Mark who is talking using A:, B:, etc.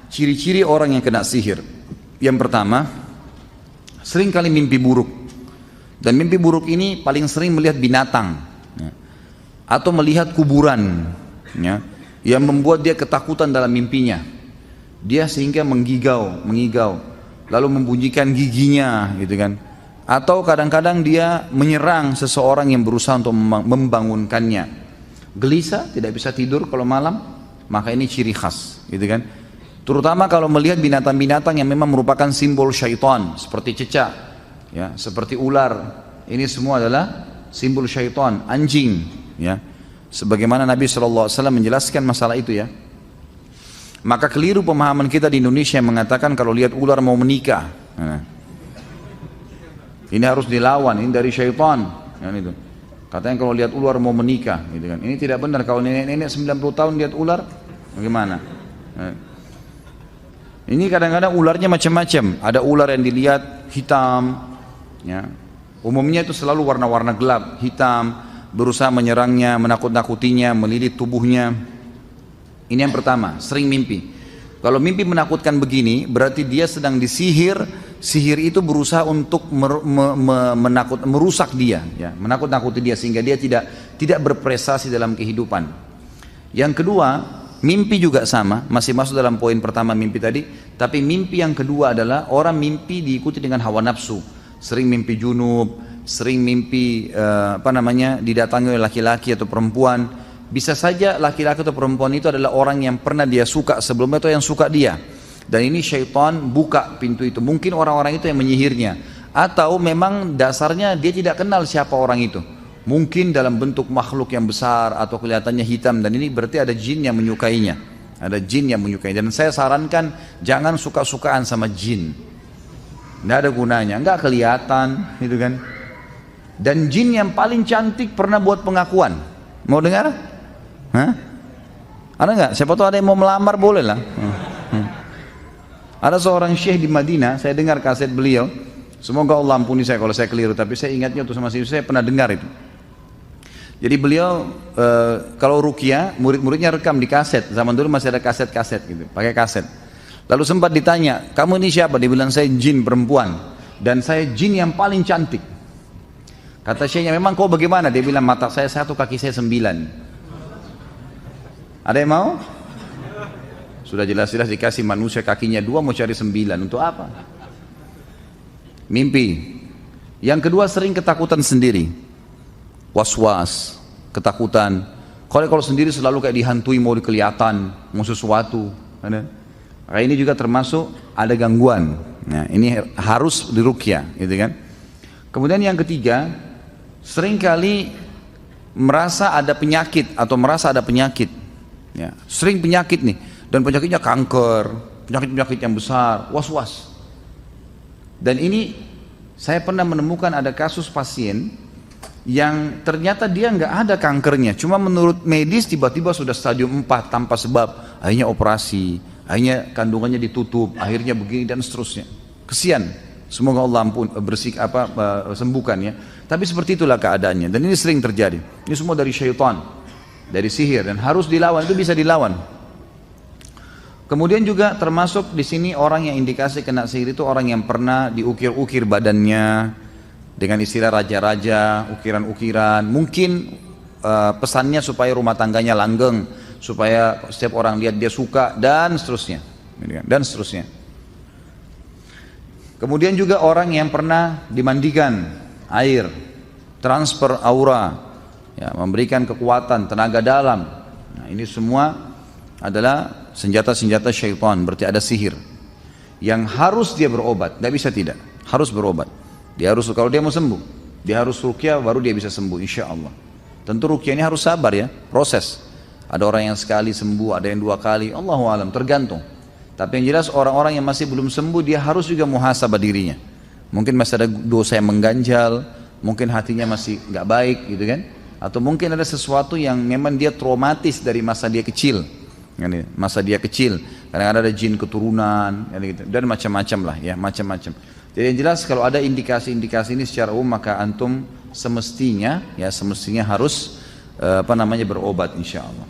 A: ciri-ciri orang yang kena sihir. Yang pertama, sering kali mimpi buruk. Dan mimpi buruk ini paling sering melihat binatang ya, atau melihat kuburan ya, yang membuat dia ketakutan dalam mimpinya. Dia sehingga mengigau, lalu membunyikan giginya gitu kan. Atau kadang-kadang dia menyerang seseorang yang berusaha untuk membangunkannya. Gelisah, tidak bisa tidur kalau malam, maka ini ciri khas gitu kan. Terutama kalau melihat binatang-binatang yang memang merupakan simbol syaitan, seperti cecak ya, seperti ular, ini semua adalah simbol syaitan, anjing ya. Sebagaimana Nabi SAW menjelaskan masalah itu ya. Maka keliru pemahaman kita di Indonesia yang mengatakan kalau lihat ular mau menikah. Nah, ini harus dilawan, ini dari syaitan kan itu. Katanya kalau lihat ular mau menikah gitu kan. Ini tidak benar. Kalau nenek-nenek 90 tahun lihat ular bagaimana? Nah, ini kadang-kadang ularnya macam-macam. Ada ular yang dilihat hitam ya. Umumnya itu selalu warna-warna gelap, hitam, berusaha menyerangnya, menakut-nakutinya, melilit tubuhnya. Ini yang pertama, sering mimpi. Kalau mimpi menakutkan begini, berarti dia sedang disihir. Sihir itu berusaha untuk merusak dia, ya, menakut-nakuti dia sehingga dia tidak berprestasi dalam kehidupan. Yang kedua, mimpi juga sama, masih masuk dalam poin pertama mimpi tadi. Tapi mimpi yang kedua adalah orang mimpi diikuti dengan hawa nafsu. Sering mimpi junub, sering mimpi didatangi oleh laki-laki atau perempuan. Bisa saja laki-laki atau perempuan itu adalah orang yang pernah dia suka sebelumnya atau yang suka dia. Dan ini syaitan buka pintu itu. Mungkin orang-orang itu yang menyihirnya. Atau memang dasarnya dia tidak kenal siapa orang itu. Mungkin dalam bentuk makhluk yang besar atau kelihatannya hitam. Dan ini berarti ada jin yang menyukainya. Ada jin yang menyukainya. Dan saya sarankan jangan suka-sukaan sama jin. Nggak ada gunanya, nggak kelihatan gitu kan. Dan jin yang paling cantik pernah buat pengakuan. Mau dengar? Hah? Ada nggak? Siapa tahu ada yang mau melamar, boleh lah. Ada seorang syekh di Madinah, saya dengar kaset beliau. Semoga Allah ampuni saya kalau saya keliru, tapi saya ingatnya waktu sama saya pernah dengar itu. Jadi beliau kalau ruqyah, murid-muridnya rekam di kaset. Zaman dulu masih ada kaset-kaset gitu, pakai kaset. Lalu sempat ditanya, kamu ini siapa? Dia bilang, saya jin perempuan. Dan saya jin yang paling cantik. Kata syekhnya, memang kau bagaimana? Dia bilang, mata saya 1, kaki saya 9. Ada yang mau? Sudah jelas-jelas dikasih manusia kakinya 2, mau cari 9. Untuk apa? Mimpi. Yang kedua, sering ketakutan sendiri. Was-was, ketakutan. Kalau sendiri selalu kayak dihantui, mau kelihatan, mau sesuatu. Ada? Maka ini juga termasuk ada gangguan. Nah, ini harus diruqyah, gitu kan? Kemudian yang ketiga, seringkali merasa ada penyakit atau merasa ada penyakit. Ya, sering penyakit nih, dan penyakitnya kanker, penyakit-penyakit yang besar, was-was. Dan ini saya pernah menemukan ada kasus pasien yang ternyata dia nggak ada kankernya, cuma menurut medis tiba-tiba sudah stadium 4 tanpa sebab, akhirnya operasi. Akhirnya kandungannya ditutup, akhirnya begini dan seterusnya. Kesian. Semoga Allah sembuhkan ya. Tapi seperti itulah keadaannya. Dan ini sering terjadi. Ini semua dari syaitan, dari sihir, dan harus dilawan. Itu bisa dilawan. Kemudian juga termasuk di sini orang yang indikasi kena sihir itu orang yang pernah diukir-ukir badannya dengan istilah raja-raja, ukiran-ukiran. Mungkin pesannya supaya rumah tangganya langgeng, supaya setiap orang lihat dia suka, dan seterusnya, dan seterusnya. Kemudian juga orang yang pernah dimandikan air, transfer aura, ya, memberikan kekuatan, tenaga dalam. Nah, ini semua adalah senjata-senjata syaitan, berarti ada sihir yang harus dia berobat, tidak bisa tidak, harus berobat. Dia harus, kalau dia mau sembuh, dia harus ruqyah baru dia bisa sembuh, insya Allah. Tentu ruqyah ini harus sabar ya, proses. Ada orang yang sekali sembuh, ada yang 2 kali, Allahu a'lam, tergantung. Tapi yang jelas orang-orang yang masih belum sembuh, dia harus juga muhasabah dirinya. Mungkin masih ada dosa yang mengganjal, mungkin hatinya masih nggak baik gitu kan. Atau mungkin ada sesuatu yang memang dia traumatis dari masa dia kecil. Masa dia kecil, kadang-kadang ada jin keturunan, dan macam-macam lah ya, macam-macam. Jadi yang jelas kalau ada indikasi-indikasi ini secara umum, maka antum semestinya harus berobat insya Allah.